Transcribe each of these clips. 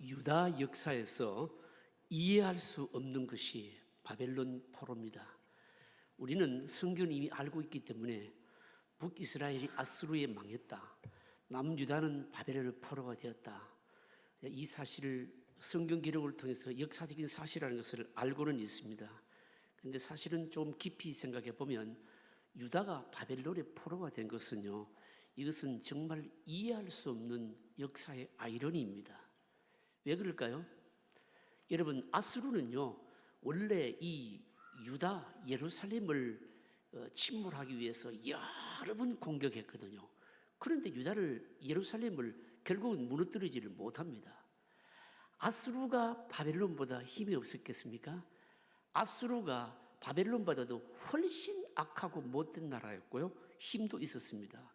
유다 역사에서 이해할 수 없는 것이 바벨론 포로입니다. 우리는 성경을 이미 알고 있기 때문에 북이스라엘이 아수르에 망했다, 남유다는 바벨론의 포로가 되었다, 이 사실을 성경 기록을 통해서 역사적인 사실이라는 것을 알고는 있습니다. 그런데 사실은 좀 깊이 생각해 보면 유다가 바벨론의 포로가 된 것은요, 이것은 정말 이해할 수 없는 역사의 아이러니입니다. 왜 그럴까요? 여러분, 아수르는요 원래 이 유다 예루살렘을 침몰하기 위해서 여러 번 공격했거든요. 그런데 예루살렘을 결국은 무너뜨리지를 못합니다. 아수르가 바벨론보다 힘이 없었겠습니까? 아수르가 바벨론보다도 훨씬 악하고 못된 나라였고요, 힘도 있었습니다.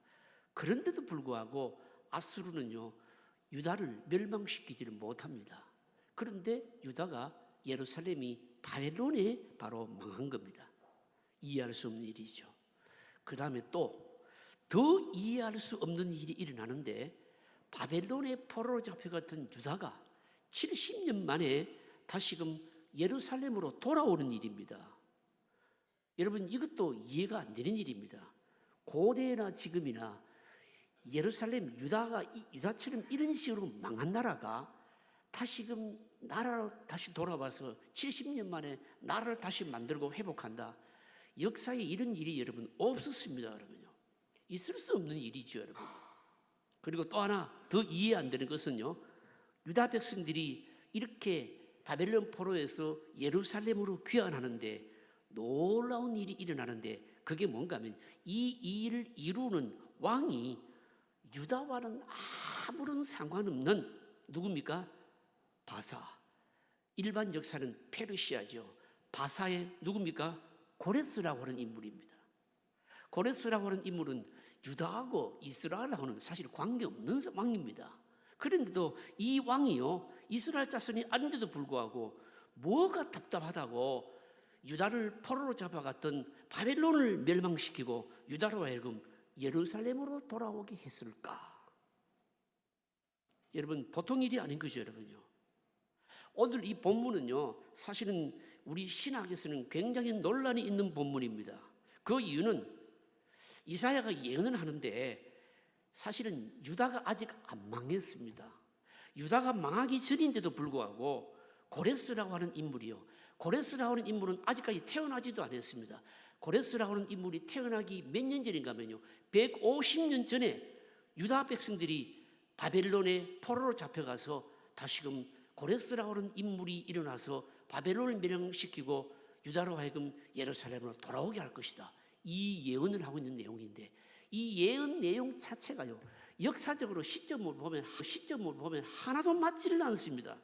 그런데도 불구하고 아수르는요 유다를 멸망시키지를 못합니다. 그런데 유다가 예루살렘이 바벨론에 바로 망한 겁니다. 이해할 수 없는 일이죠. 그 다음에 또 더 이해할 수 없는 일이 일어나는데, 바벨론의 포로로 잡혀갔던 유다가 70년 만에 다시금 예루살렘으로 돌아오는 일입니다. 여러분, 이것도 이해가 안 되는 일입니다. 고대나 지금이나 예루살렘, 유다처럼 이런 식으로 망한 나라가 다시금 나라로 다시 돌아와서 70년 만에 나라를 다시 만들고 회복한다. 역사에 이런 일이 여러분 없었습니다. 여러분요, 있을 수 없는 일이죠, 여러분. 그리고 또 하나 더 이해 안 되는 것은요, 유다 백성들이 이렇게 바벨론 포로에서 예루살렘으로 귀환하는데 놀라운 일이 일어나는데, 그게 뭔가 하면 이 일을 이루는 왕이 유다와는 아무런 상관없는 누굽니까? 바사. 일반 역사는 페르시아죠. 바사의 누굽니까? 고레스라고 하는 인물입니다. 고레스라고 하는 인물은 유다하고 이스라엘하고는 사실 관계없는 왕입니다. 그런데도 이 왕이요 이스라엘 자손이 아닌데도 불구하고 뭐가 답답하다고 유다를 포로로 잡아갔던 바벨론을 멸망시키고 유다로 하여금 예루살렘으로 돌아오게 했을까? 여러분, 보통 일이 아닌 거죠, 여러분요. 오늘 이 본문은요 사실은 우리 신학에서는 굉장히 논란이 있는 본문입니다. 그 이유는 이사야가 예언을 하는데 사실은 유다가 아직 안 망했습니다. 유다가 망하기 전인데도 불구하고 고레스라고 하는 인물이요, 고레스라고 하는 인물은 아직까지 태어나지도 않았습니다. 고레스라고 하는 인물이 태어나기 몇 년 전인가 하면요 150년 전에 유다 백성들이 바벨론의 포로로 잡혀가서 다시금 고레스라고 하는 인물이 일어나서 바벨론을 멸망시키고 유다로 하여금 예루살렘으로 돌아오게 할 것이다, 이 예언을 하고 있는 내용인데, 이 예언 내용 자체가요 역사적으로 시점을 보면 하나도 맞지를 않습니다.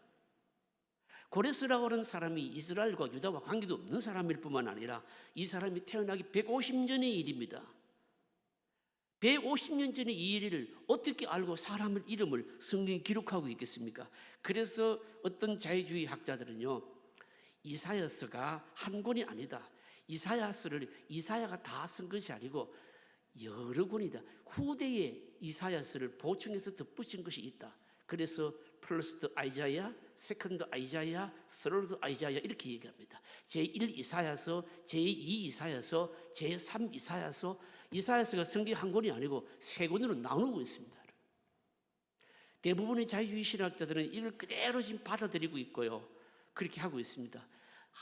고레스라고 하는 사람이 이스라엘과 유다와 관계도 없는 사람일 뿐만 아니라 이 사람이 태어나기 150년의 일입니다. 150년 전의 이 일을 어떻게 알고 사람의 이름을 성경이 기록하고 있겠습니까? 그래서 어떤 자유주의 학자들은요, 이사야서가 한 권이 아니다, 이사야서를 이사야가 다 쓴 것이 아니고 여러 권이다, 후대에 이사야서를 보충해서 덧붙인 것이 있다. 그래서 플러스트 아이자야, 세컨드 아이자야, 서드 아이자야 이렇게 얘기합니다. 제1 이사야서, 제2 이사야서, 제3 이사야서. 이사야서가 성경 한 권이 아니고 세 권으로 나누고 있습니다. 대부분의 자유주의 신학자들은 이걸 그대로 지금 받아들이고 있고요, 그렇게 하고 있습니다.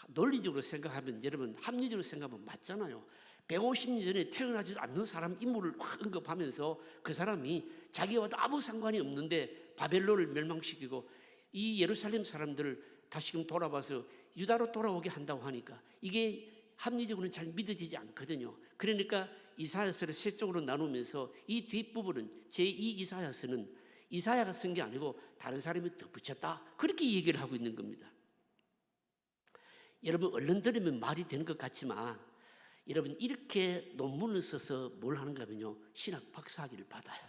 논리적으로 생각하면, 여러분 합리적으로 생각하면 맞잖아요. 150년 전에 태어나지도 않는 사람 인물을 언급하면서 그 사람이 자기와도 아무 상관이 없는데 바벨론을 멸망시키고 이 예루살렘 사람들을 다시금 돌아와서 유다로 돌아오게 한다고 하니까 이게 합리적으로는 잘 믿어지지 않거든요. 그러니까 이사야서를 세 쪽으로 나누면서 이 뒷부분은 제2 이사야서는 이사야가 쓴 게 아니고 다른 사람이 덧붙였다, 그렇게 얘기를 하고 있는 겁니다. 여러분, 얼른 들으면 말이 되는 것 같지만 여러분, 이렇게 논문을 써서 뭘 하는가 하면요 신학 박사학위를 받아요.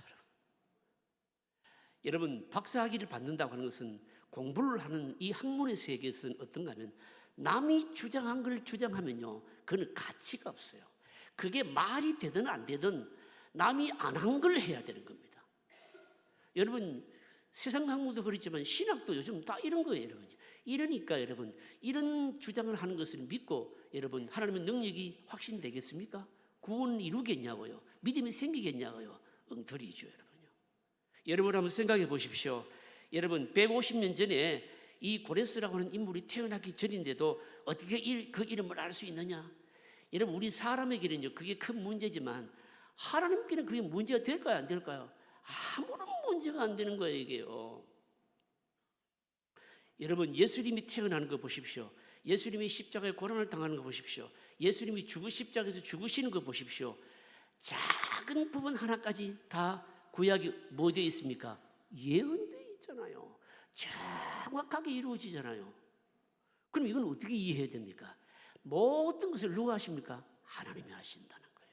여러분, 박사학위를 받는다고 하는 것은 공부를 하는 이 학문의 세계에서는 어떤가 하면 남이 주장한 걸 주장하면요 그건 가치가 없어요. 그게 말이 되든 안 되든 남이 안 한 걸 해야 되는 겁니다. 여러분, 세상 학문도 그렇지만 신학도 요즘 다 이런 거예요, 여러분. 이러니까 여러분, 이런 주장을 하는 것을 믿고 여러분 하나님의 능력이 확신되겠습니까? 구원을 이루겠냐고요? 믿음이 생기겠냐고요? 엉터리죠, 여러분요. 여러분 한번 생각해 보십시오. 여러분 150년 전에 이 고레스라고 하는 인물이 태어나기 전인데도 어떻게 그 이름을 알 수 있느냐? 여러분 우리 사람에게는요 그게 큰 문제지만 하나님께는 그게 문제가 될까요, 안 될까요? 아무런 문제가 안 되는 거예요, 이게요. 여러분 예수님이 태어나는 거 보십시오. 예수님이 십자가에 고난을 당하는 거 보십시오. 예수님이 십자가에서 죽으시는 거 보십시오. 작은 부분 하나까지 다 구약이 뭐 되어 있습니까? 예언되어 있잖아요. 정확하게 이루어지잖아요. 그럼 이건 어떻게 이해해야 됩니까? 모든 것을 누가 하십니까? 하나님이 하신다는 거예요.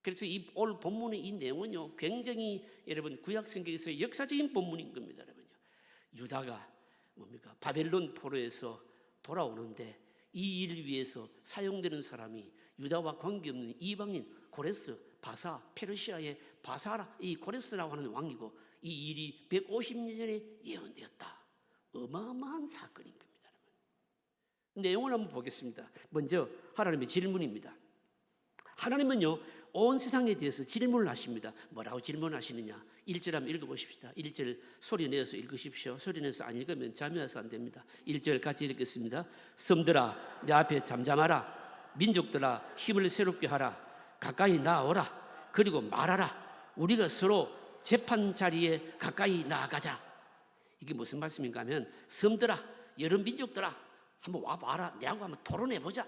그래서 오늘 본문의 이 내용은요 굉장히 여러분 구약 성경에서 역사적인 본문인 겁니다, 여러분요. 유다가 뭡니까? 바벨론 포로에서 돌아오는데 이 일을 위해서 사용되는 사람이 유다와 관계없는 이방인 고레스, 바사, 페르시아의 바사라 이 고레스라고 하는 왕이고 이 일이 150년 전에 예언되었다. 어마어마한 사건인 겁니다. 내용을 한번 보겠습니다. 먼저 하나님의 질문입니다. 하나님은요 온 세상에 대해서 질문을 하십니다. 뭐라고 질문하시느냐? 1절 한번 읽어보십시다. 1절 소리 내어서 읽으십시오. 소리 내서 안 읽으면 잠이 와서 안 됩니다. 1절 같이 읽겠습니다. 섬들아 내 앞에 잠잠하라. 민족들아 힘을 새롭게 하라. 가까이 나오라. 그리고 말하라. 우리가 서로 재판 자리에 가까이 나아가자. 이게 무슨 말씀인가 하면 섬들아 여러 민족들아 한번 와봐라. 내하고 한번 토론해보자.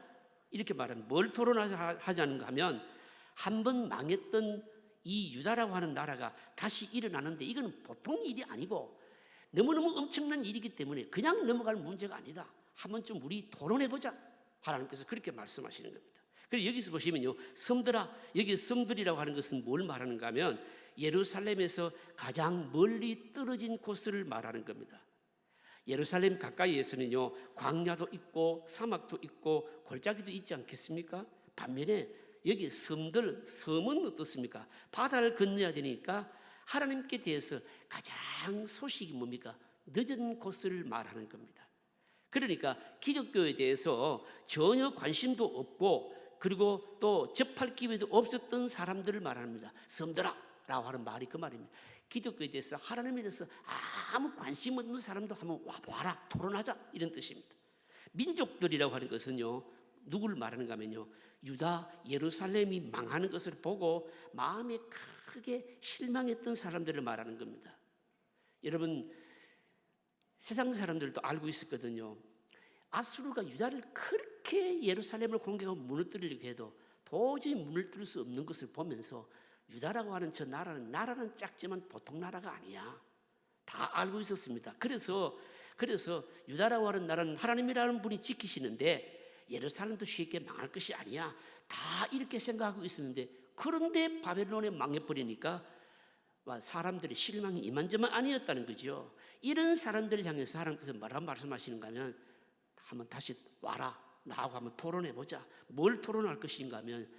이렇게 말하면 뭘 토론하자는가 하면 한 번 망했던 이 유다라고 하는 나라가 다시 일어나는데 이건 보통 일이 아니고 너무너무 엄청난 일이기 때문에 그냥 넘어갈 문제가 아니다. 한 번쯤 우리 토론해보자. 하나님께서 그렇게 말씀하시는 겁니다. 그리고 여기서 보시면요 섬들아 여기 섬들이라고 하는 것은 뭘 말하는가 하면 예루살렘에서 가장 멀리 떨어진 곳을 말하는 겁니다. 예루살렘 가까이에서는요 광야도 있고 사막도 있고 골짜기도 있지 않겠습니까? 반면에 여기 섬은 어떻습니까? 바다를 건너야 되니까 하나님께 대해서 가장 소식이 뭡니까? 늦은 곳을 말하는 겁니다. 그러니까 기독교에 대해서 전혀 관심도 없고 그리고 또 접할 기회도 없었던 사람들을 말합니다. 섬들아 라고 하는 말이 그 말입니다. 기독교에 대해서 하나님에 대해서 아무 관심 없는 사람도 한번 와봐라 토론하자 이런 뜻입니다. 민족들이라고 하는 것은요 누구를 말하는가 하면요 유다 예루살렘이 망하는 것을 보고 마음에 크게 실망했던 사람들을 말하는 겁니다. 여러분 세상 사람들도 알고 있었거든요. 아수르가 유다를 그렇게 예루살렘을 공격하고 무너뜨리려고 해도 도저히 무너뜨릴 수 없는 것을 보면서 유다라고 하는 저 나라는 작지만 보통 나라가 아니야. 다 알고 있었습니다. 그래서 유다라고 하는 나라는 하나님이라는 분이 지키시는데 예루살렘도 쉽게 망할 것이 아니야. 다 이렇게 생각하고 있었는데 그런데 바벨론에 망해버리니까 사람들의 실망이 이만저만 아니었다는 거죠. 이런 사람들을 향해서 하나님께서 뭐라고 말씀하시는가 하면 한번 다시 와라. 나하고 한번 토론해보자. 뭘 토론할 것인가 하면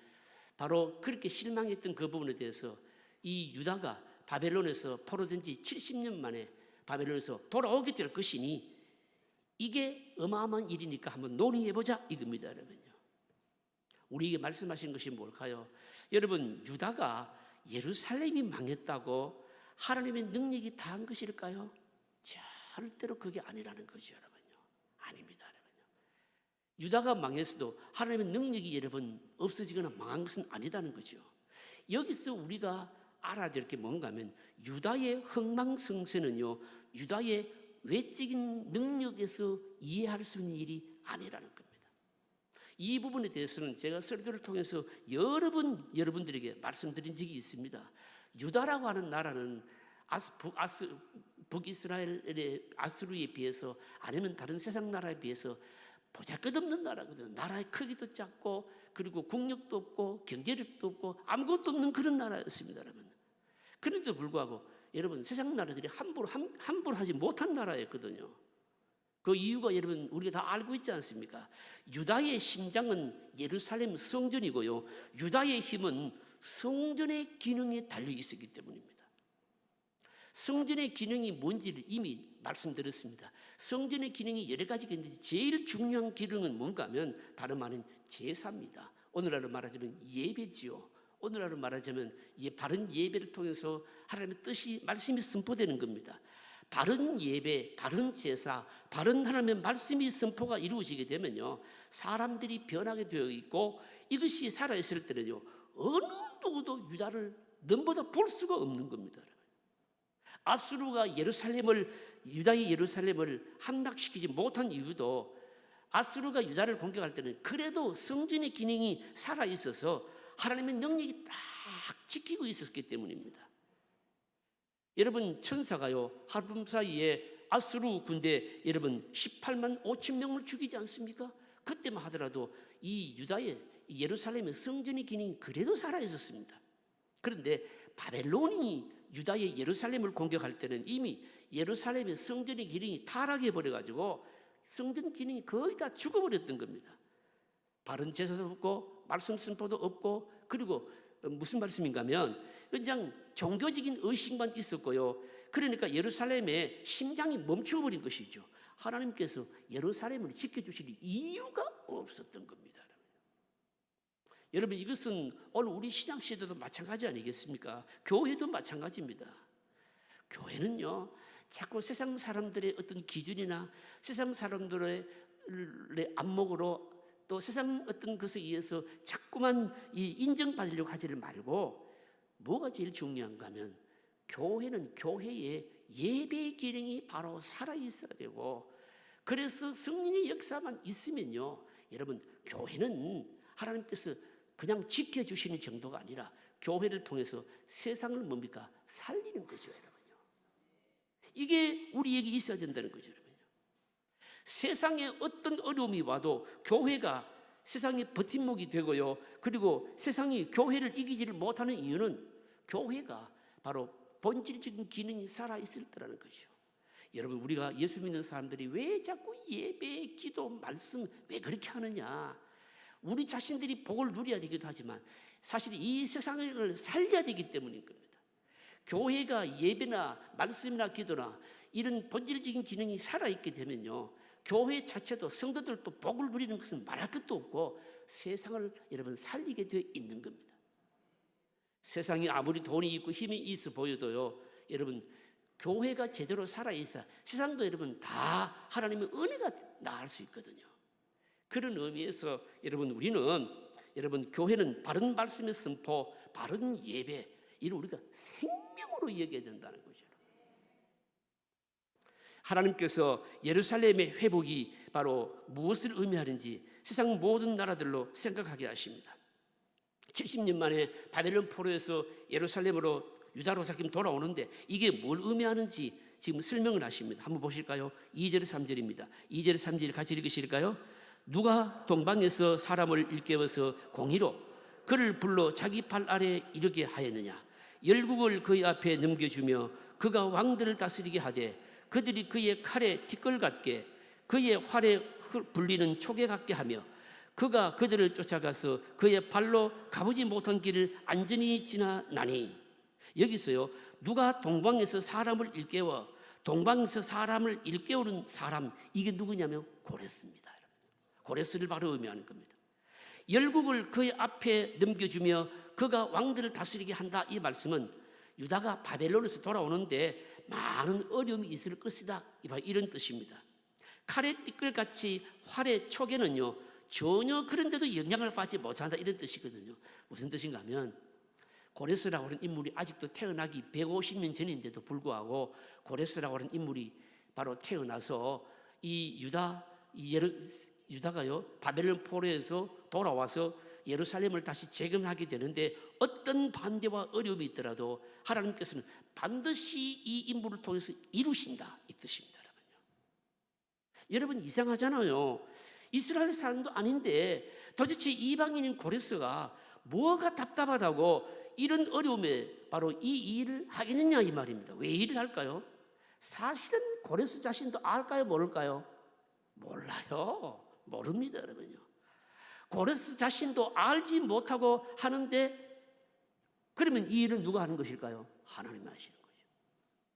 바로 그렇게 실망했던 그 부분에 대해서 이 유다가 바벨론에서 포로된 지 70년 만에 바벨론에서 돌아오게 될 것이니 이게 어마어마한 일이니까 한번 논의해보자 이겁니다. 여러분요. 우리에게 말씀하시는 것이 뭘까요? 여러분 유다가 예루살렘이 망했다고 하나님의 능력이 다한 것일까요? 절대로 그게 아니라는 거죠. 여러분요. 아닙니다. 여러분요. 유다가 망했어도 하나님의 능력이 여러분 없어지거나 망한 것은 아니다는 거죠. 여기서 우리가 알아야 될 게 뭔가 하면 유다의 흥망성쇠는요 유다의 외적인 능력에서 이해할 수 있는 일이 아니라는 겁니다. 이 부분에 대해서는 제가 설교를 통해서 여러 번 여러분들에게 말씀드린 적이 있습니다. 유다라고 하는 나라는 북이스라엘의 아수르에 비해서 아니면 다른 세상 나라에 비해서 보잘것없는 나라거든요. 나라의 크기도 작고 그리고 국력도 없고 경제력도 없고 아무것도 없는 그런 나라였습니다. 여러분. 그런데도 불구하고 여러분 세상 나라들이 함부로 하지 못한 나라였거든요. 그 이유가 여러분 우리가 다 알고 있지 않습니까? 유다의 심장은 예루살렘 성전이고요. 유다의 힘은 성전의 기능에 달려 있었기 때문입니다. 성전의 기능이 뭔지를 이미 말씀드렸습니다. 성전의 기능이 여러 가지가 있는데 제일 중요한 기능은 뭔가 하면 다름 아닌 제사입니다. 오늘날로 말하자면 예배지요. 오늘날로 말하자면 바른 예배를 통해서 하나님의 뜻이, 말씀이 선포되는 겁니다. 바른 예배, 바른 제사, 바른 하나님의 말씀이 선포가 이루어지게 되면요, 사람들이 변하게 되어 있고, 이것이 살아있을 때는요, 어느 누구도 유다를 넘보다 볼 수가 없는 겁니다. 아수르가 유다의 예루살렘을 함락시키지 못한 이유도, 아수르가 유다를 공격할 때는 그래도 성전의 기능이 살아있어서 하나님의 능력이 딱 지키고 있었기 때문입니다. 여러분, 천사가요, 하룻밤 사이에 아수르 군대 여러분 18만 5천 명을 죽이지 않습니까? 그때만 하더라도 이 유다의 예루살렘의 성전의 기능이 그래도 살아있었습니다. 그런데 바벨론이 유다의 예루살렘을 공격할 때는 이미 예루살렘의 성전의 기능이 타락해 버려가지고 성전 기능이 거의 다 죽어버렸던 겁니다. 바른 제사도 없고 말씀 선포도 없고, 그리고 무슨 말씀인가 하면 그냥 종교적인 의식만 있었고요. 그러니까 예루살렘의 심장이 멈춰버린 것이죠. 하나님께서 예루살렘을 지켜주실 이유가 없었던 겁니다. 여러분, 이것은 오늘 우리 신앙시대도 마찬가지 아니겠습니까? 교회도 마찬가지입니다. 교회는요, 자꾸 세상 사람들의 어떤 기준이나 세상 사람들의 안목으로 또 세상 어떤 것에 의해서 자꾸만 인정받으려고 하지를 말고, 뭐가 제일 중요한가 하면 교회는 교회의 예배 기능이 바로 살아있어야 되고, 그래서 성령의 역사만 있으면요, 여러분, 교회는 하나님께서 그냥 지켜주시는 정도가 아니라 교회를 통해서 세상을 뭡니까? 살리는 거죠, 여러분요. 이게 우리에게 있어야 된다는 거죠, 여러분요. 세상에 어떤 어려움이 와도 교회가 세상의 버팀목이 되고요, 그리고 세상이 교회를 이기지를 못하는 이유는 교회가 바로 본질적인 기능이 살아있을 때라는 것이죠. 여러분, 우리가 예수 믿는 사람들이 왜 자꾸 예배, 기도, 말씀 왜 그렇게 하느냐? 우리 자신들이 복을 누려야 되기도 하지만 사실 이 세상을 살려야 되기 때문인 겁니다. 교회가 예배나 말씀이나 기도나 이런 본질적인 기능이 살아있게 되면요, 교회 자체도 성도들도 복을 누리는 것은 말할 것도 없고 세상을 여러분 살리게 되어 있는 겁니다. 세상이 아무리 돈이 있고 힘이 있어 보여도요, 여러분, 교회가 제대로 살아있어야 세상도 여러분 다 하나님의 은혜가 나을 수 있거든요. 그런 의미에서 여러분, 우리는 여러분 교회는 바른 말씀의 선포, 바른 예배, 이를 우리가 생명으로 여겨야 된다는 거죠. 하나님께서 예루살렘의 회복이 바로 무엇을 의미하는지 세상 모든 나라들로 생각하게 하십니다. 70년 만에 바벨론 포로에서 예루살렘으로 유다로 자kim 돌아오는데 이게 뭘 의미하는지 지금 설명을 하십니다. 한번 보실까요? 2절 3절입니다. 2절 3절 같이 읽으실까요? 누가 동방에서 사람을 일깨워서 공의로 그를 불러 자기 발 아래 이르게 하였느냐? 열국을 그의 앞에 넘겨주며 그가 왕들을 다스리게 하되 그들이 그의 칼에 티끌 같게 그의 활에 불리는 초계 같게 하며 그가 그들을 쫓아가서 그의 발로 가보지 못한 길을 안전히 지나나니. 여기서요, 누가 동방에서 사람을 일깨워, 동방에서 사람을 일깨우는 사람, 이게 누구냐면 고레스입니다. 고레스를 바로 의미하는 겁니다. 열국을 그의 앞에 넘겨주며 그가 왕들을 다스리게 한다, 이 말씀은 유다가 바벨론에서 돌아오는데 많은 어려움이 있을 것이다, 이런 뜻입니다. 칼의 띠끌같이 활의 촉에는요 전혀 그런데도 영향을 받지 못한다, 이런 뜻이거든요. 무슨 뜻인가 하면 고레스라고 하는 인물이 아직도 태어나기 150년 전인데도 불구하고 고레스라고 하는 인물이 바로 태어나서 이 유다가요 바벨론 포로에서 돌아와서 예루살렘을 다시 재건하게 되는데 어떤 반대와 어려움이 있더라도 하나님께서는 반드시 이 인물을 통해서 이루신다, 이 뜻입니다. 여러분, 이상하잖아요. 이스라엘 사람도 아닌데 도대체 이방인인 고레스가 뭐가 답답하다고 이런 어려움에 바로 이 일을 하겠느냐, 이 말입니다. 왜 일을 할까요? 사실은 고레스 자신도 알까요, 모를까요? 몰라요. 모릅니다, 여러분요. 고레스 자신도 알지 못하고 하는데, 그러면 이 일은 누가 하는 것일까요? 하나님이 하시는 거죠.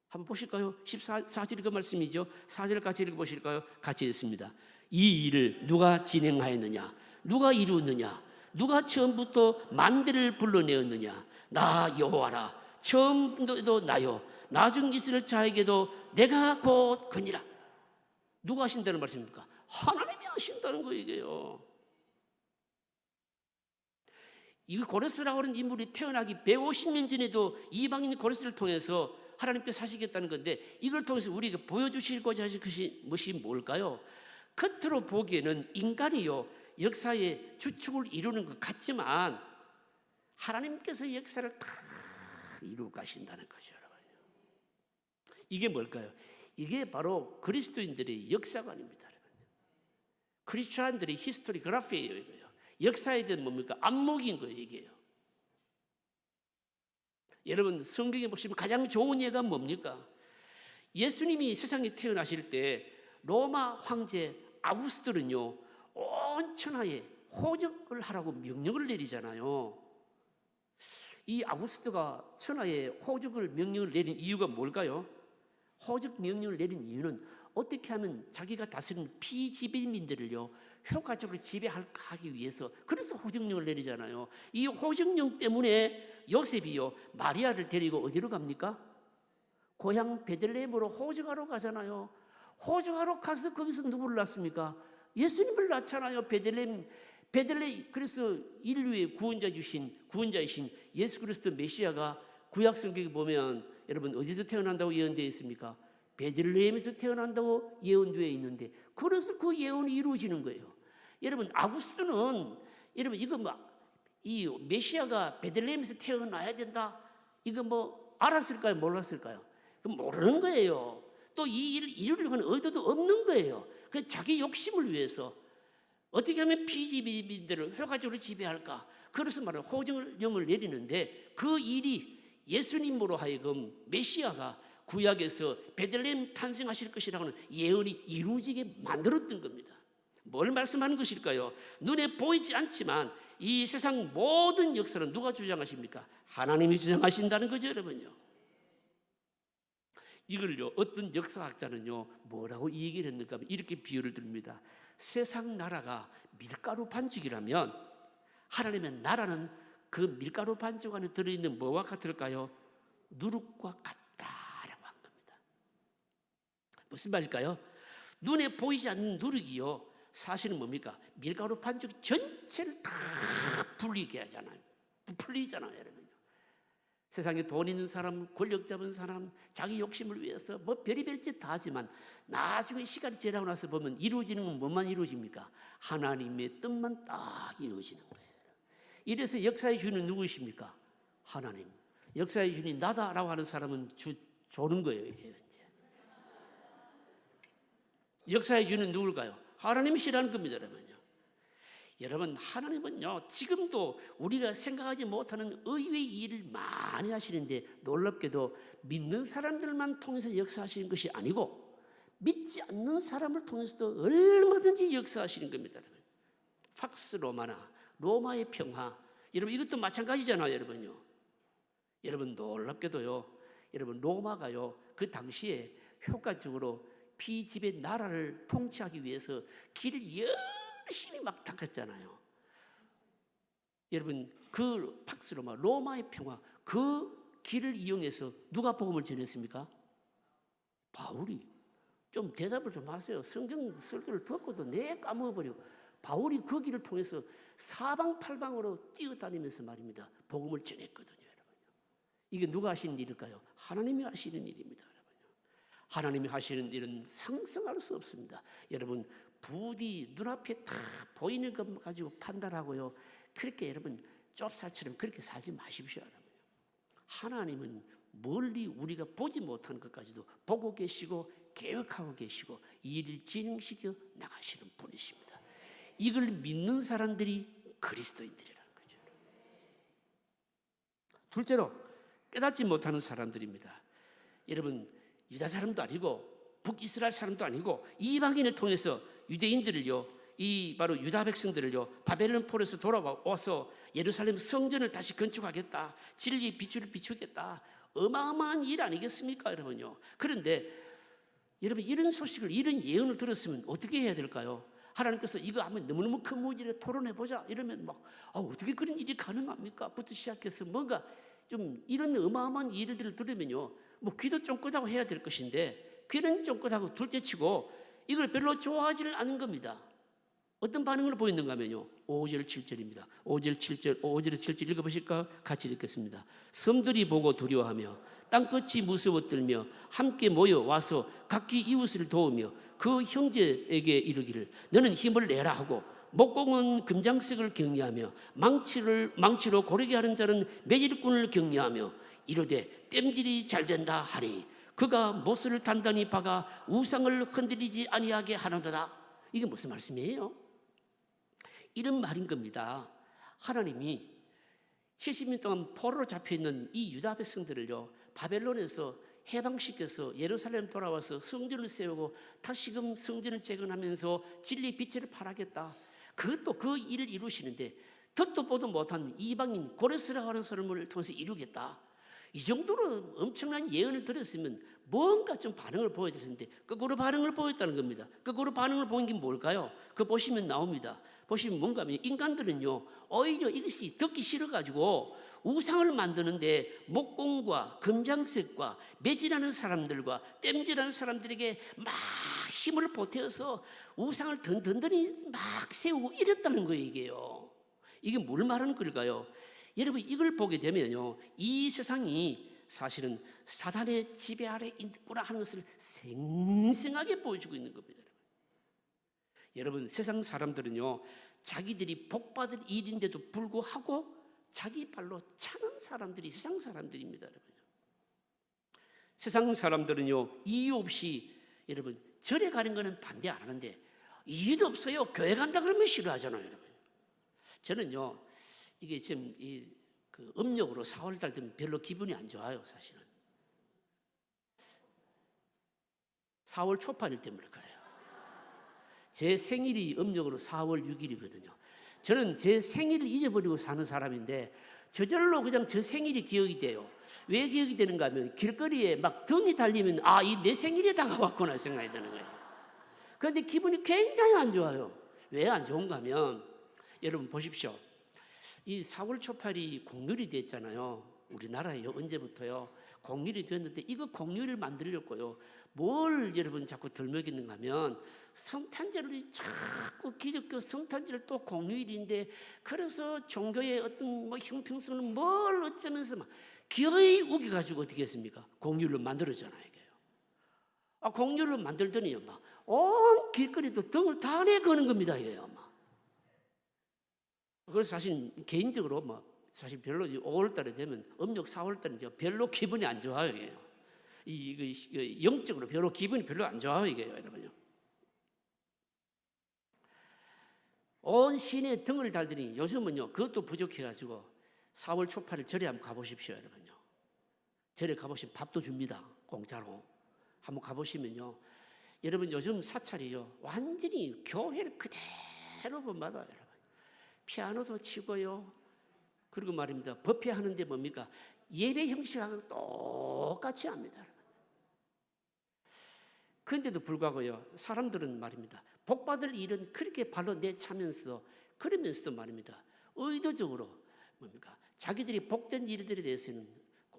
한번 보실까요? 14절 그 말씀이죠. 4절 같이 읽어보실까요? 같이 읽습니다. 이 일을 누가 진행하였느냐? 누가 이루었느냐? 누가 처음부터 만대를 불러내었느냐? 나 여호와라. 처음도 나요, 나중 있을 자에게도 내가 곧 그니라. 누가 하신다는 말씀입니까? 하나님이 하신다는 거 이게요. 이 고레스라고 하는 인물이 태어나기 150년 전에도 이방인 고레스를 통해서 하나님께서 하시겠다는 건데, 이걸 통해서 우리에게 보여주시고자 하실 것이 무엇이 뭘까요? 겉으로 보기에는 인간이요 역사의 주축을 이루는 것 같지만 하나님께서 역사를 다 이루고 가신다는 거죠, 여러분. 이게 뭘까요? 이게 바로 그리스도인들의 역사관입니다, 여러분. 크리스천들의 히스토리 그래프예요, 이거요. 역사에 대한 뭡니까? 안목인 거예요, 이게요. 여러분, 성경에 보시면 가장 좋은 예가 뭡니까? 예수님이 세상에 태어나실 때 로마 황제 아우구스토는요 온 천하에 호적을 하라고 명령을 내리잖아요. 이 아우구스토가 천하에 호적을 명령을 내린 이유가 뭘까요? 호적 명령을 내린 이유는 어떻게 하면 자기가 다스리는 피지배민들을요 효과적으로 지배하기 위해서, 그래서 호적령을 내리잖아요. 이 호적령 때문에 요셉이요 마리아를 데리고 어디로 갑니까? 고향 베들레헴으로 호적하러 가잖아요. 호적하러 가서 거기서 누구를 낳습니까? 예수님을 낳잖아요. 베들레헴. 그래서 인류의 구원자이신 예수 그리스도 메시아가 구약 성경에 보면 여러분 어디서 태어난다고 예언되어 있습니까? 베들레헴에서 태어난다고 예언되어 있는데, 그래서 그 예언이 이루어지는 거예요. 여러분, 아구스토는 여러분 이거 이 메시아가 베들레헴에서 태어나야 된다, 이거 알았을까요? 몰랐을까요? 모르는 거예요. 또 이 일을 이루려고 하는 의도도 없는 거예요. 그 자기 욕심을 위해서 어떻게 하면 피지배민들을 효과적으로 지배할까? 그래서 말하는 호정령을 내리는데, 그 일이 예수님으로 하여금 메시아가 구약에서 베들레헴 탄생하실 것이라고 하는 예언이 이루어지게 만들었던 겁니다. 뭘 말씀하는 것일까요? 눈에 보이지 않지만 이 세상 모든 역사는 누가 주장하십니까? 하나님이 주장하신다는 거죠, 여러분요. 이걸요 어떤 역사학자는요 뭐라고 이 얘기를 했는가 하면 이렇게 비유를 듭니다. 세상 나라가 밀가루 반죽이라면 하나님의 나라는 그 밀가루 반죽 안에 들어있는 뭐와 같을까요? 누룩과 같다라고 한 겁니다. 무슨 말일까요? 눈에 보이지 않는 누룩이요 사실은 뭡니까? 밀가루 반죽 전체를 다 불리게 하잖아요. 부풀리잖아요, 여러분요. 세상에 돈 있는 사람, 권력 잡은 사람, 자기 욕심을 위해서 별의별 짓 다 하지만 나중에 시간이 지나고 나서 보면 이루어지는 건 뭐만 이루어집니까? 하나님의 뜻만 딱 이루어지는 거예요. 이래서 역사의 주인은 누구이십니까? 하나님. 역사의 주인이 나다라고 하는 사람은 조는 거예요, 이게 이제. 역사의 주인은 누굴까요? 하나님이시라는 겁니다, 여러분요. 여러분, 하나님은요 지금도 우리가 생각하지 못하는 의외의 일을 많이 하시는데, 놀랍게도 믿는 사람들만 통해서 역사하시는 것이 아니고 믿지 않는 사람을 통해서도 얼마든지 역사하시는 겁니다, 여러분. 팍스 로마나 로마의 평화, 여러분 이것도 마찬가지잖아요, 여러분요. 여러분 놀랍게도요, 여러분 로마가요 그 당시에 효과적으로 피지배 나라를 통치하기 위해서 길을 열심히 막 닦았잖아요. 여러분 그 팍스 로마의 평화, 그 길을 이용해서 누가 복음을 전했습니까? 바울이. 좀 대답을 좀 하세요. 성경 설교를 듣고도 내 까먹어버려. 바울이 그 길을 통해서 사방팔방으로 뛰어다니면서 말입니다 복음을 전했거든요, 여러분. 이게 누가 하시는 일일까요? 하나님이 하시는 일입니다, 여러분. 하나님이 하시는 일은 상상할 수 없습니다. 여러분 부디 눈앞에 다 보이는 것 가지고 판단하고요 그렇게 여러분 좁쌀처럼 그렇게 살지 마십시오, 여러분. 하나님은 멀리 우리가 보지 못하는 것까지도 보고 계시고 계획하고 계시고 일을 진행시켜 나가시는 분이십니다. 이걸 믿는 사람들이 그리스도인들이라는 거죠. 둘째로 깨닫지 못하는 사람들입니다. 여러분 유다 사람도 아니고 북이스라엘 사람도 아니고 이방인을 통해서 유대인들을요, 이 바로 유다 백성들을요 바벨론 포로에서 돌아와서 예루살렘 성전을 다시 건축하겠다, 진리의 빛을 비추겠다, 어마어마한 일 아니겠습니까, 여러분요? 그런데 여러분, 이런 소식을, 이런 예언을 들었으면 어떻게 해야 될까요? 하나님께서 이거 하면 너무너무 큰 문제를 토론해보자 이러면 막 어떻게 그런 일이 가능합니까? 부터 시작해서 뭔가 좀 이런 어마어마한 일들을 들으면요, 뭐 귀도 쫑긋하고 해야 될 것인데 귀는 쫑긋하고 둘째치고 이걸 별로 좋아하지를 않은 겁니다. 어떤 반응을 보였는가 하면요, 5절 7절입니다 5절 7절 5절에서 7절 읽어보실까? 같이 읽겠습니다. 섬들이 보고 두려워하며 땅끝이 무서워 떨며 함께 모여 와서 각기 이웃을 도우며 그 형제에게 이르기를 너는 힘을 내라 하고 목공은 금장색을 경외하며 망치로 고르게 하는 자는 매질꾼을 경외하며 이르되 땜질이 잘된다 하리 그가 못을 단단히 박아 우상을 흔들리지 아니하게 하는도다. 이게 무슨 말씀이에요? 이런 말인 겁니다. 하나님이 70년 동안 포로로 잡혀있는 이 유다 백성들을요, 바벨론에서 해방시켜서 예루살렘 돌아와서 성전을 세우고 다시금 성전을 재건하면서 진리 빛을 발하겠다. 그것도 그 일을 이루시는데 듣도 보도 못한 이방인 고레스라고 하는 사람을 통해서 이루겠다. 이 정도로 엄청난 예언을 들었으면 뭔가 좀 반응을 보여야 되는데 거꾸로 반응을 보였다는 겁니다. 거꾸로 반응을 보인 게 뭘까요? 그거 보시면 나옵니다. 보시면 뭔가 하면 인간들은요, 오히려 이것이 듣기 싫어가지고 우상을 만드는데 목공과 금장색과 매질하는 사람들과 땜질하는 사람들에게 막 힘을 보태어서 우상을 든든히 막 세우고 이랬다는 거예요. 이게 뭘 말하는 걸까요? 여러분, 이걸 보게 되면요, 이 세상이 사실은 사단의 지배 아래 있구나 하는 것을 생생하게 보여주고 있는 겁니다. 여러분, 세상 사람들은요, 자기들이 복받을 일인데도 불구하고 자기 발로 차는 사람들이 세상 사람들입니다. 여러분, 세상 사람들은요, 이유 없이 여러분 절에 가는 거는 반대 안 하는데 이유도 없어요. 교회 간다 그러면 싫어하잖아요. 여러분, 저는요, 이게 지금 그 음력으로 4월달 되면 별로 기분이 안 좋아요. 사실은 4월 초반일 때문에 그래요. 제 생일이 음력으로 4월 6일이거든요. 저는 제 생일을 잊어버리고 사는 사람인데 저절로 그냥 저 생일이 기억이 돼요. 왜 기억이 되는가 하면 길거리에 막 등이 달리면 이 내 생일이 다가왔구나 생각이 드는 거예요. 그런데 기분이 굉장히 안 좋아요. 왜 안 좋은가 하면 여러분 보십시오. 이 4월 초팔이 공휴일이 됐잖아요. 우리나라에요. 언제부터요? 공휴일이 됐는데 이거 공휴일을 만들려고요. 뭘 여러분 자꾸 덜먹이는가 하면 성탄절을 자꾸 기독교 성탄절 또 공휴일인데 그래서 종교의 어떤 뭐 형평성은 뭘 어쩌면서 막 기어이 우겨가지고 어떻게 했습니까? 공휴일로 만들었잖아요. 이게요. 공휴일로 만들더니요, 막 온 길거리도 등을 다 내거는 겁니다. 이게요. 그래서 사실 개인적으로 사실 별로 5월달에 되면 음력 4월달은 별로 기분이 안 좋아요. 이게 영적으로 별로 기분이 별로 안 좋아요. 이게요, 여러분요. 온 시내에 등을 달더니 요즘은요 그것도 부족해가지고 4월 초팔일 절에 한번 가보십시오. 여러분요, 절에 가보시면 밥도 줍니다. 공짜로. 한번 가보시면요, 여러분 요즘 사찰이요 완전히 교회를 그대로 본받아요. 여러분, 피아노도 치고요. 그리고 말입니다, 법회하는데 뭡니까? 예배 형식하고 똑같이 합니다. 그런데도 불구하고요, 사람들은 말입니다, 복받을 일은 그렇게 발로 내차면서 그러면서도 말입니다, 의도적으로 뭡니까? 자기들이 복된 일들에 대해서는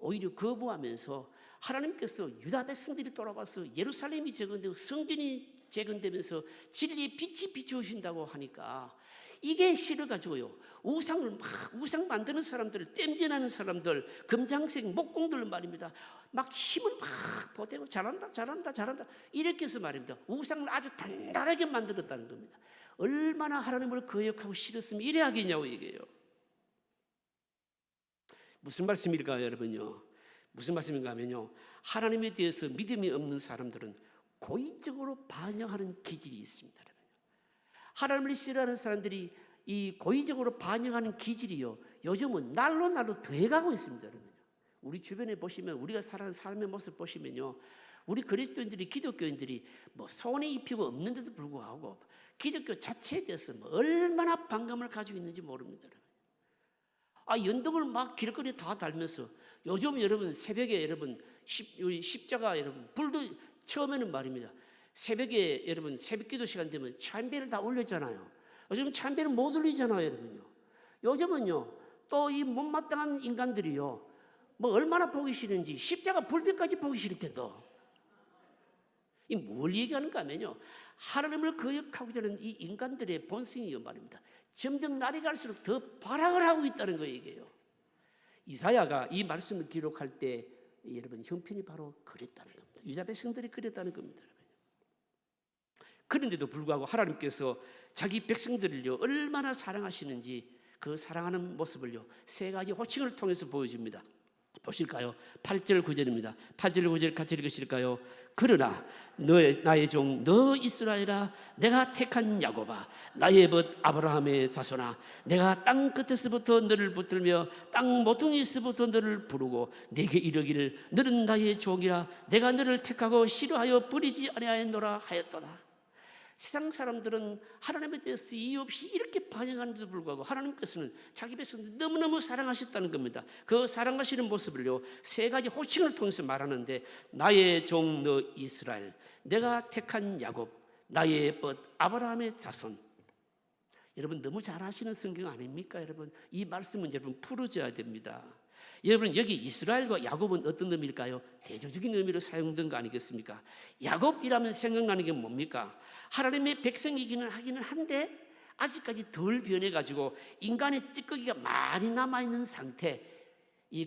오히려 거부하면서 하나님께서 유다 백성들이 돌아와서 예루살렘이 재건되고 성전이 재건되면서 진리의 빛이 비추어진다고 하니까 이게 싫어가지고요, 우상 만드는 사람들, 땜질하는 사람들, 금장색 목공들 말입니다, 막 힘을 막 보태고 잘한다 이렇게 해서 말입니다, 우상을 아주 단단하게 만들었다는 겁니다. 얼마나 하나님을 거역하고 싫었으면 이래 하겠냐고 얘기해요. 무슨 말씀일까요, 여러분요? 무슨 말씀인가 하면요, 하나님에 대해서 믿음이 없는 사람들은 고의적으로 반영하는 기질이 있습니다. 하나님을 싫어하는 사람들이 이 고의적으로 반영하는 기질이요, 요즘은 날로 더해가고 있습니다. 여러분, 우리 주변에 보시면, 우리가 살아가는 삶의 모습 보시면요, 우리 그리스도인들이, 기독교인들이 손에 입히고 없는데도 불구하고 기독교 자체에 대해서 얼마나 반감을 가지고 있는지 모릅니다. 여러분. 연등을 막 길거리에 다 달면서, 요즘 여러분 새벽에 여러분 십자가 여러분 불도, 처음에는 말입니다, 새벽에 여러분 새벽기도 시간 되면 참배를 다 올렸잖아요. 요즘 참배를 못 올리잖아요 여러분요. 요즘은요 또 이 못마땅한 인간들이요 뭐 얼마나 보기 싫은지 십자가 불빛까지 보기 싫을 때도, 이 뭘 얘기하는가 하면요, 하나님을 거역하고자 하는 이 인간들의 본성이요 말입니다, 점점 날이 갈수록 더 발악을 하고 있다는 거 얘기예요. 이사야가 이 말씀을 기록할 때 여러분 형편이 바로 그랬다는 겁니다. 유다 백성들이 그랬다는 겁니다. 그런데도 불구하고 하나님께서 자기 백성들을요 얼마나 사랑하시는지 그 사랑하는 모습을요 세 가지 호칭을 통해서 보여줍니다. 보실까요? 8절 9절입니다. 8절 9절 같이 읽으실까요? 그러나 나의 종 너 이스라엘아, 내가 택한 야곱아, 나의 벗 아브라함의 자손아, 내가 땅 끝에서부터 너를 붙들며 땅 모퉁이에서부터 너를 부르고 내게 이르기를 너는 나의 종이라, 내가 너를 택하고 싫어하여 버리지 아니하였노라 하였도다. 세상 사람들은 하나님에 대해서 이유 없이 이렇게 반응하는데도 불구하고 하나님께서는 자기 백성들 너무너무 사랑하셨다는 겁니다. 그 사랑하시는 모습을요 세 가지 호칭을 통해서 말하는데, 나의 종 너 이스라엘, 내가 택한 야곱, 나의 벗 아브라함의 자손. 여러분 너무 잘 아시는 성경 아닙니까? 여러분 이 말씀은 여러분 풀어져야 됩니다. 여러분 여기 이스라엘과 야곱은 어떤 의미일까요? 대조적인 의미로 사용된 거 아니겠습니까? 야곱이라면 생각나는 게 뭡니까? 하나님의 백성이기는 하기는 한데 아직까지 덜 변해가지고 인간의 찌꺼기가 많이 남아있는 상태,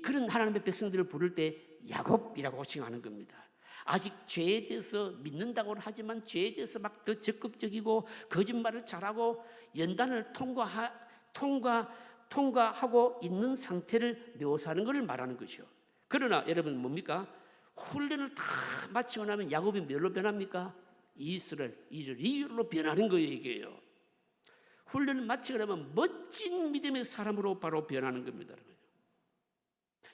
그런 하나님의 백성들을 부를 때 야곱이라고 호칭하는 겁니다. 아직 죄에 대해서 믿는다고 하지만 죄에 대해서 막 더 적극적이고 거짓말을 잘하고 연단을 통과하고 있는 상태를 묘사하는 것을 말하는 것이요. 그러나 여러분 뭡니까? 훈련을 다 마치고 나면 야곱이 뭘로 변합니까? 이스라엘로 변하는 거예요. 이게요. 훈련을 마치고 나면 멋진 믿음의 사람으로 바로 변하는 겁니다. 여러분.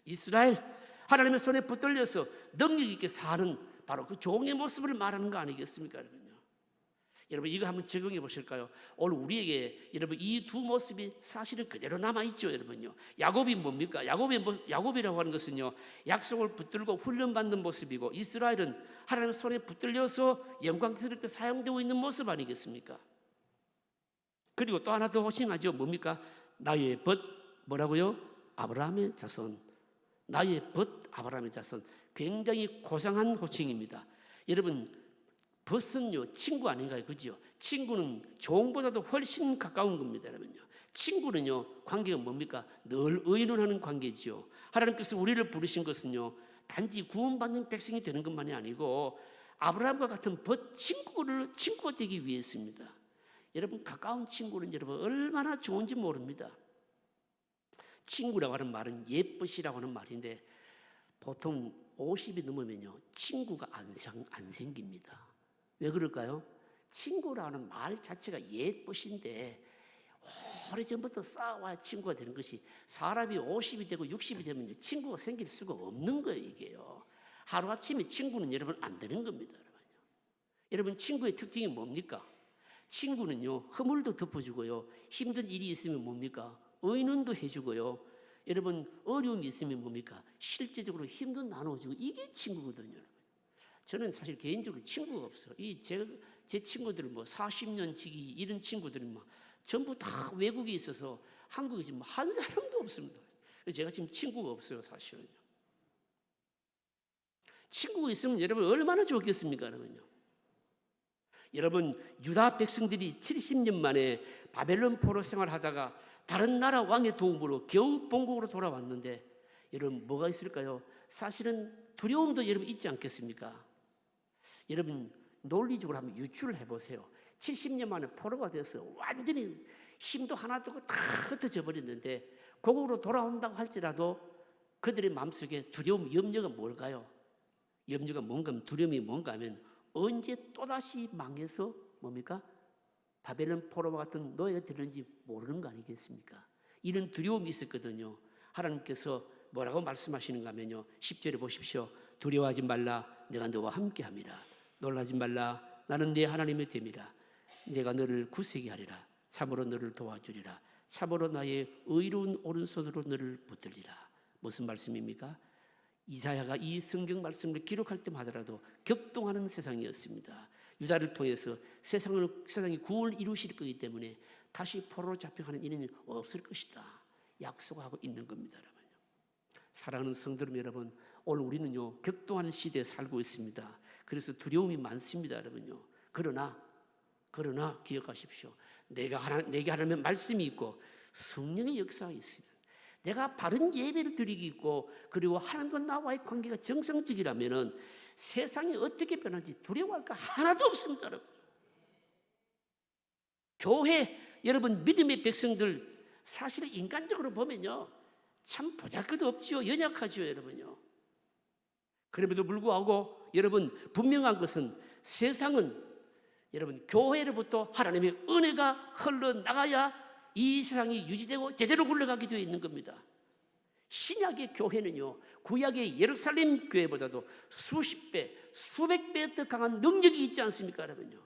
이스라엘, 하나님의 손에 붙들려서 능력 있게 사는 바로 그 종의 모습을 말하는 거 아니겠습니까? 여러분 이거 한번 적용해 보실까요? 오늘 우리에게 여러분 이 두 모습이 사실은 그대로 남아있죠. 여러분요, 야곱이 뭡니까? 야곱이라고 하는 것은요 약속을 붙들고 훈련받는 모습이고, 이스라엘은 하나님의 손에 붙들려서 영광스럽게 사용되고 있는 모습 아니겠습니까? 그리고 또 하나 더 호칭하죠. 뭡니까? 나의 벗 뭐라고요? 아브라함의 자손. 나의 벗 아브라함의 자손. 굉장히 고상한 호칭입니다. 여러분 벗은요 친구 아닌가요? 그죠? 친구는 종보다도 훨씬 가까운 겁니다. 여러분요, 친구는요 관계가 뭡니까? 늘 의논하는 관계죠. 하나님께서 우리를 부르신 것은요 단지 구원받는 백성이 되는 것만이 아니고 아브라함과 같은 벗 친구가 되기 위해서입니다. 여러분 가까운 친구는 여러분 얼마나 좋은지 모릅니다. 친구라고 하는 말은 예쁘시라고 하는 말인데 보통 50이 넘으면요 친구가 안 생깁니다. 왜 그럴까요? 친구라는 말 자체가 예쁘신데 오래전부터 쌓아와야 친구가 되는 것이, 사람이 50이 되고 60이 되면 친구가 생길 수가 없는 거예요. 이게요 하루아침에 친구는 여러분 안 되는 겁니다. 여러분 친구의 특징이 뭡니까? 친구는요 허물도 덮어주고요, 힘든 일이 있으면 뭡니까? 의논도 해주고요, 여러분 어려움이 있으면 뭡니까? 실제적으로 힘도 나눠주고, 이게 친구거든요. 저는 사실 개인적으로 친구가 없어요. 제 친구들은 뭐 40년 지기 이런 친구들은 뭐 전부 다 외국에 있어서 한국에 지금 한 사람도 없습니다. 제가 지금 친구가 없어요, 사실은요. 친구가 있으면 여러분 얼마나 좋겠습니까, 여러분요. 여러분 유다 백성들이 70년 만에 바벨론 포로 생활하다가 다른 나라 왕의 도움으로 겨우 본국으로 돌아왔는데 여러분 뭐가 있을까요? 사실은 두려움도 여러분 있지 않겠습니까? 여러분 논리적으로 한번 유추를 해보세요. 70년 만에 포로가 돼서 완전히 힘도 하나도 없고 다 흩어져 버렸는데 고국으로 돌아온다고 할지라도 그들의 마음속에 두려움, 염려가 뭘까요? 염려가 뭔가 하면, 두려움이 뭔가 하면 언제 또다시 망해서 뭡니까? 바벨론 포로와 같은 노예가 되는지 모르는 거 아니겠습니까? 이런 두려움이 있었거든요. 하나님께서 뭐라고 말씀하시는가 하면요 10절에 보십시오. 두려워하지 말라, 내가 너와 함께 함이라. 놀라지 말라, 나는 네 하나님의 됨이라. 내가 너를 굳세게 하리라. 참으로 너를 도와주리라. 참으로 나의 의로운 오른손으로 너를 붙들리라. 무슨 말씀입니까? 이사야가 이 성경 말씀을 기록할 때마다라도 격동하는 세상이었습니다. 유다를 통해서 세상이 구원을 이루실 거기 때문에 다시 포로로 잡혀가는 일은 없을 것이다 약속하고 있는 겁니다. 여러분. 사랑하는 성도 여러분, 오늘 우리는요 격동하는 시대에 살고 있습니다. 그래서 두려움이 많습니다. 여러분요. 그러나 기억하십시오. 내게 하나님의 말씀이 있고 성령의 역사가 있으면, 내가 바른 예배를 드리기 있고, 그리고 하나님과 나와의 관계가 정상적이라면 세상이 어떻게 변하는지 두려워할 거 하나도 없습니다. 여러분. 교회 여러분, 믿음의 백성들 사실 인간적으로 보면요 참 보잘것없지요. 연약하지요. 여러분요. 그럼에도 불구하고 여러분, 분명한 것은 세상은 여러분 교회로부터 하나님의 은혜가 흘러나가야 이 세상이 유지되고 제대로 굴러가게 되어 있는 겁니다. 신약의 교회는요 구약의 예루살렘 교회보다도 수십 배, 수백 배 더 강한 능력이 있지 않습니까? 여러분요.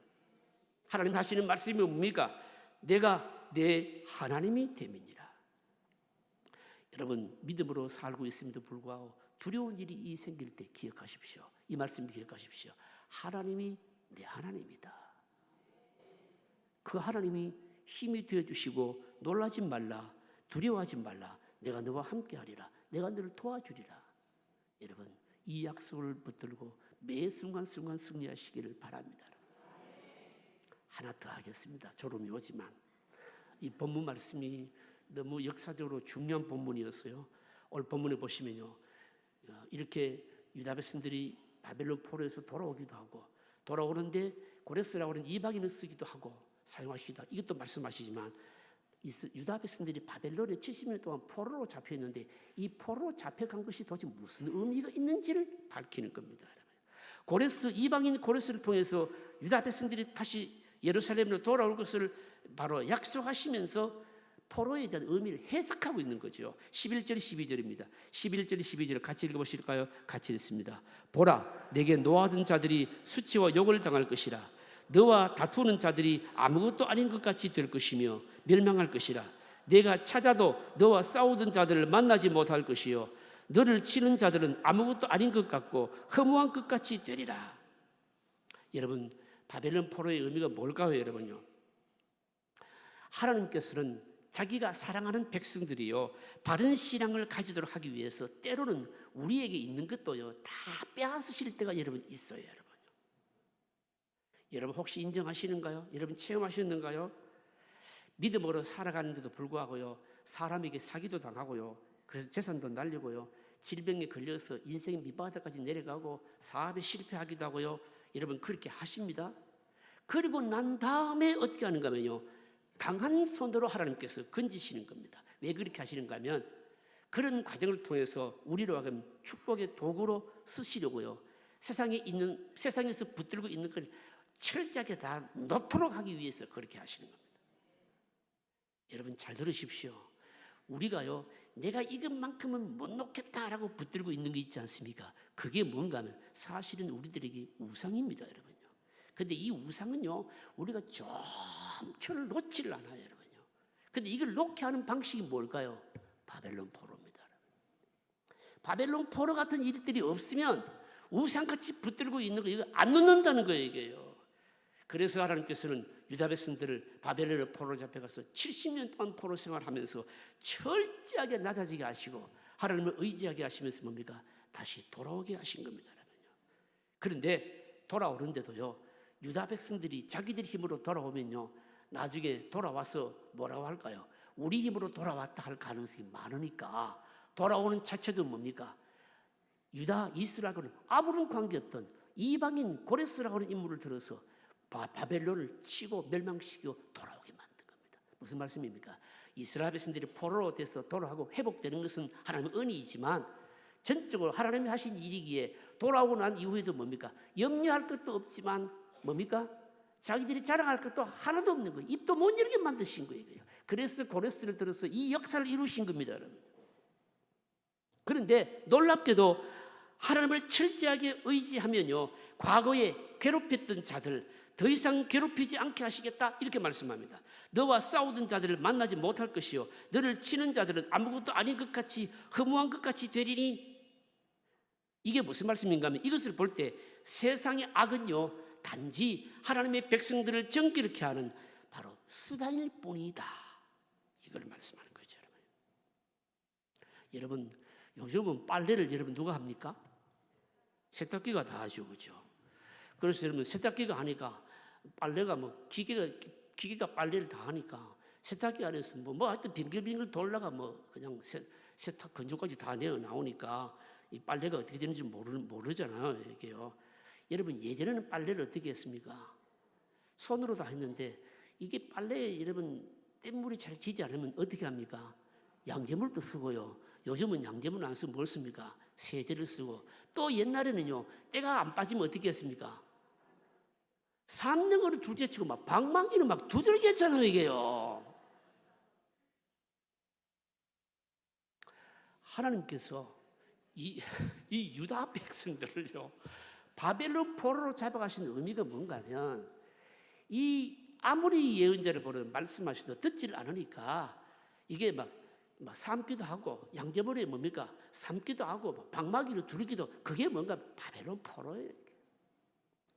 하나님 하시는 말씀이 뭡니까? 내가 내 하나님이 됨이니라. 여러분, 믿음으로 살고 있음에도 불구하고 두려운 일이 생길 때 기억하십시오. 이 말씀 기억하십시오. 하나님이 내 하나님이다. 그 하나님이 힘이 되어주시고 놀라지 말라, 두려워하지 말라, 내가 너와 함께하리라, 내가 너를 도와주리라. 여러분, 이 약속을 붙들고 매 순간순간 승리하시기를 바랍니다. 하나 더 하겠습니다. 졸음이 오지만 이 본문 말씀이 너무 역사적으로 중요한 본문이었어요. 오늘 본문에 보시면요 이렇게 유다 백성들이 바벨론 포로에서 돌아오기도 하고, 돌아오는데 고레스라고 하는 이방인을 쓰기도 하고 사용하시기도 하고, 이것도 말씀하시지만 유다 백성들이 바벨론에 70년 동안 포로로 잡혀있는데 이 포로로 잡혀간 것이 도대체 무슨 의미가 있는지를 밝히는 겁니다. 이방인 고레스를 통해서 유다 백성들이 다시 예루살렘으로 돌아올 것을 바로 약속하시면서 포로에 대한 의미를 해석하고 있는 거죠. 11절 12절입니다. 11절 12절 같이 읽어보실까요? 같이 읽습니다. 보라, 내게 노하던 자들이 수치와 욕을 당할 것이라. 너와 다투는 자들이 아무것도 아닌 것 같이 될 것이며 멸망할 것이라. 내가 찾아도 너와 싸우던 자들을 만나지 못할 것이요 너를 치는 자들은 아무것도 아닌 것 같고 허무한 것 같이 되리라. 여러분, 바벨론 포로의 의미가 뭘까요? 여러분요, 하나님께서는 자기가 사랑하는 백성들이요 바른 신앙을 가지도록 하기 위해서 때로는 우리에게 있는 것도요 다 빼앗으실 때가 여러분 있어요. 여러분 혹시 인정하시는가요? 여러분 체험하셨는가요? 믿음으로 살아가는데도 불구하고요 사람에게 사기도 당하고요, 그래서 재산도 날리고요, 질병에 걸려서 인생의 밑바닥까지 내려가고 사업에 실패하기도 하고요. 여러분 그렇게 하십니다. 그리고 난 다음에 어떻게 하는가 하면요 강한 손으로 하나님께서 건지시는 겁니다. 왜 그렇게 하시는가 하면 그런 과정을 통해서 우리로 하여금 축복의 도구로 쓰시려고요, 세상에서 붙들고 있는 걸 철저하게 다 놓도록 하기 위해서 그렇게 하시는 겁니다. 여러분 잘 들으십시오. 우리가요 내가 이것만큼은 못 놓겠다라고 붙들고 있는 게 있지 않습니까? 그게 뭔가 하면 사실은 우리들에게 우상입니다. 여러분요. 근데 이 우상은요 우리가 좀처럼 놓지를 않아요. 여러분요. 근데 이걸 놓게 하는 방식이 뭘까요? 바벨론 포로입니다. 바벨론 포로 같은 일들이 없으면 우상같이 붙들고 있는 거 이거 안 놓는다는 거예요. 이게요. 그래서 하나님께서는 유다 백성들을 바벨론의 포로로 잡혀가서 70년 동안 포로 생활하면서 철저하게 낮아지게 하시고 하나님을 의지하게 하시면서 뭡니까? 다시 돌아오게 하신 겁니다. 그런데 돌아오는데도요 유다 백성들이 자기들 힘으로 돌아오면요 나중에 돌아와서 뭐라고 할까요? 우리 힘으로 돌아왔다 할 가능성이 많으니까 돌아오는 자체도 뭡니까? 유다 이스라엘과는 아무런 관계없던 이방인 고레스라고 하는 인물을 들어서 바벨론을 치고 멸망시키고 돌아오게 만든 겁니다. 무슨 말씀입니까? 이스라엘 백성들이 포로로 돼서 돌아오고 회복되는 것은 하나님의 은혜이지만 전적으로 하나님이 하신 일이기에 돌아오고 난 이후에도 뭡니까? 염려할 것도 없지만 뭡니까? 자기들이 자랑할 것도 하나도 없는 거예요. 입도 못 열게 만드신 거예요. 그래서 고레스를 들어서 이 역사를 이루신 겁니다. 여러분. 그런데 놀랍게도 하나님을 철저하게 의지하면요 과거에 괴롭혔던 자들, 더 이상 괴롭히지 않게 하시겠다 이렇게 말씀합니다. 너와 싸우던 자들을 만나지 못할 것이요 너를 치는 자들은 아무것도 아닌 것 같이 허무한 것 같이 되리니. 이게 무슨 말씀인가 하면 이것을 볼 때 세상의 악은요 단지 하나님의 백성들을 정결케 하는 바로 수단일 뿐이다, 이걸 말씀하는 거죠. 여러분 요즘은 빨래를 여러분 누가 합니까? 세탁기가 다 하죠, 그렇죠? 그래서 여러분 세탁기가 하니까 빨래가 뭐 기계가 빨래를 다 하니까 세탁기 안에서 뭐 하여튼 빙글빙글 돌다가 뭐 그냥 세탁 건조까지 다 내어 나오니까 이 빨래가 어떻게 되는지 모르잖아요, 이게요. 여러분 예전에는 빨래를 어떻게 했습니까? 손으로 다 했는데 이게 빨래에 여러분 뗏물이 잘 지지 않으면 어떻게 합니까? 양재물도 쓰고요. 요즘은 양재물 안 쓰고 뭘 씁니까? 세제를 쓰고. 또 옛날에는요 때가 안 빠지면 어떻게 했습니까? 삶는 거를 둘째치고 막 방망이를 막 두들겨 했잖아요, 이게요. 하나님께서 이 유다 백성들을요 바벨론 포로로 잡아가신 의미가 뭔가 하면 이 아무리 예언자를 보는 말씀하셔도 듣지를 않으니까 이게 막 삶기도 하고 양재물이 뭡니까? 삶기도 하고 방마기로 두르기도, 그게 뭔가 바벨론 포로예요.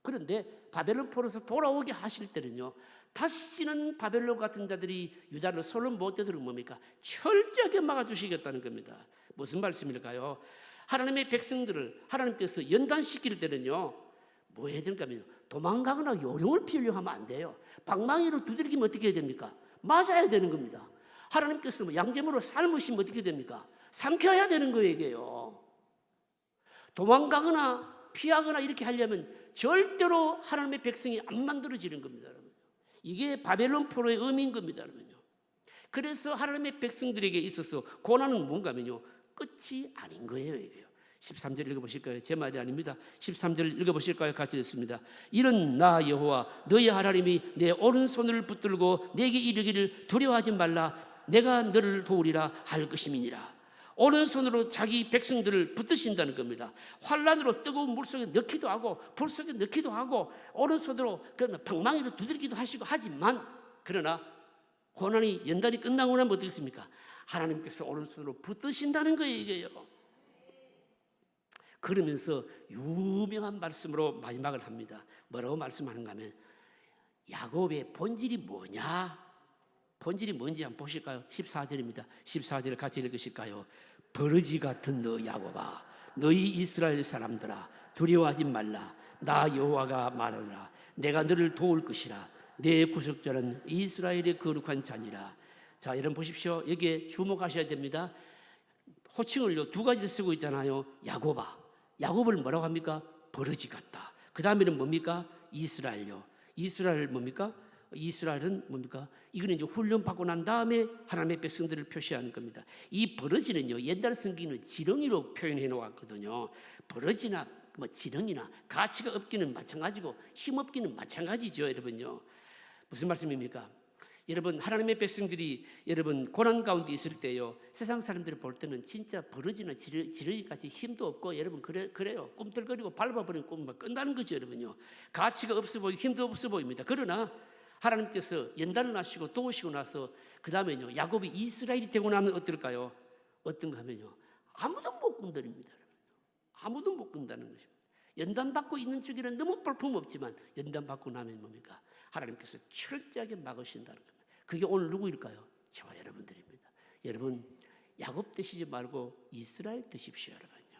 그런데 바벨론 포로에서 돌아오게 하실 때는요 다시는 바벨론 같은 자들이 유다를 손을 못 대도록 뭡니까? 철저하게 막아주시겠다는 겁니다. 무슨 말씀일까요? 하나님의 백성들을 하나님께서 연단시킬 때는요 뭐 해야 되는가 하면 도망가거나 요령을 피우려고 하면 안 돼요. 방망이로 두드리기면 어떻게 해야 됩니까? 맞아야 되는 겁니다. 하나님께서 양재물로 삶으시면 어떻게 됩니까? 삼켜야 되는 거예요, 이게요. 도망가거나 피하거나 이렇게 하려면 절대로 하나님의 백성이 안 만들어지는 겁니다, 여러분. 이게 바벨론 포로의 의미인 겁니다, 여러분요. 그래서 하나님의 백성들에게 있어서 고난은 뭔가 하면요 끝이 아닌 거예요, 이게요. 13절 읽어보실까요? 제 말이 아닙니다. 13절 읽어보실까요? 같이 읽습니다. 이는 나 여호와 너희 하나님이 내 오른손을 붙들고 내게 이르기를 두려워하지 말라, 내가 너를 도우리라 할 것임이니라. 오른손으로 자기 백성들을 붙드신다는 겁니다. 환란으로 뜨거운 물속에 넣기도 하고 불 속에 넣기도 하고 오른손으로 방망이로 두들기도 하시고 하지만, 그러나 고난이 연단이 끝나고 나면 어떻겠습니까? 하나님께서 오른손으로 붙드신다는 거예요, 이게요. 그러면서 유명한 말씀으로 마지막을 합니다. 뭐라고 말씀하는가 하면 야곱의 본질이 뭐냐? 본질이 뭔지 한번 보실까요? 14절입니다. 14절을 같이 읽으실까요? 버러지 같은 너 야곱아, 너희 이스라엘 사람들아, 두려워하지 말라. 나 여호와가 말하노라. 내가 너를 도울 것이라. 내 구속자는 이스라엘의 거룩한 자니라. 자, 여러분 보십시오. 여기에 주목하셔야 됩니다. 호칭을요 두 가지를 쓰고 있잖아요. 야곱아, 야곱을 뭐라고 합니까? 버러지 같다. 그 다음에는 뭡니까? 이스라엘요. 이스라엘 뭡니까? 이스라엘은 뭡니까? 이거는 이제 훈련받고 난 다음에 하나님의 백성들을 표시하는 겁니다. 이 버러지는요 옛날 성경은 지렁이로 표현해 놓았거든요. 버러지나 뭐 지렁이나 가치가 없기는 마찬가지고 힘없기는 마찬가지죠, 여러분요. 무슨 말씀입니까? 여러분 하나님의 백성들이 여러분 고난 가운데 있을 때요 세상 사람들이 볼 때는 진짜 버러지나 지렁이같이 힘도 없고 여러분 그래요. 꿈틀거리고 밟아버리는 꿈만 끝나는 거죠, 여러분요. 가치가 없어 보이고 힘도 없어 보입니다. 그러나 하나님께서 연단을 하시고 도우시고 나서 그 다음에요 야곱이 이스라엘이 되고 나면 어떨까요? 어떤가 하면요 아무도 못 건드립니다. 아무도 못 건다는 것입니다. 연단받고 있는 중에는 너무 볼품없지만 연단받고 나면 뭡니까? 하나님께서 철저하게 막으신다는 겁니다. 그게 오늘 누구일까요? 저와 여러분들입니다. 여러분 야곱 되시지 말고 이스라엘 되십시오, 여러분요.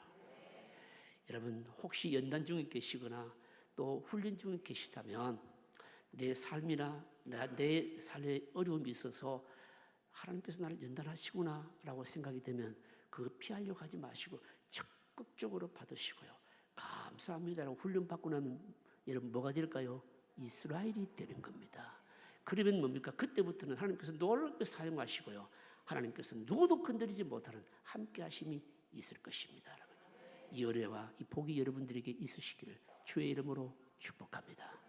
여러분 혹시 연단 중에 계시거나 또 훈련 중에 계시다면 내 삶이나 내 삶에 어려움이 있어서 하나님께서 나를 연단하시구나 라고 생각이 되면 그거 피하려고 하지 마시고 적극적으로 받으시고요. 감사합니다라고 훈련받고 나면 여러분 뭐가 될까요? 이스라엘이 되는 겁니다. 그러면 뭡니까? 그때부터는 하나님께서 놀랍게 사용하시고요. 하나님께서 누구도 건드리지 못하는 함께 하심이 있을 것입니다. 여러분. 이 은혜와 이 복이 여러분들에게 있으시기를 주의 이름으로 축복합니다.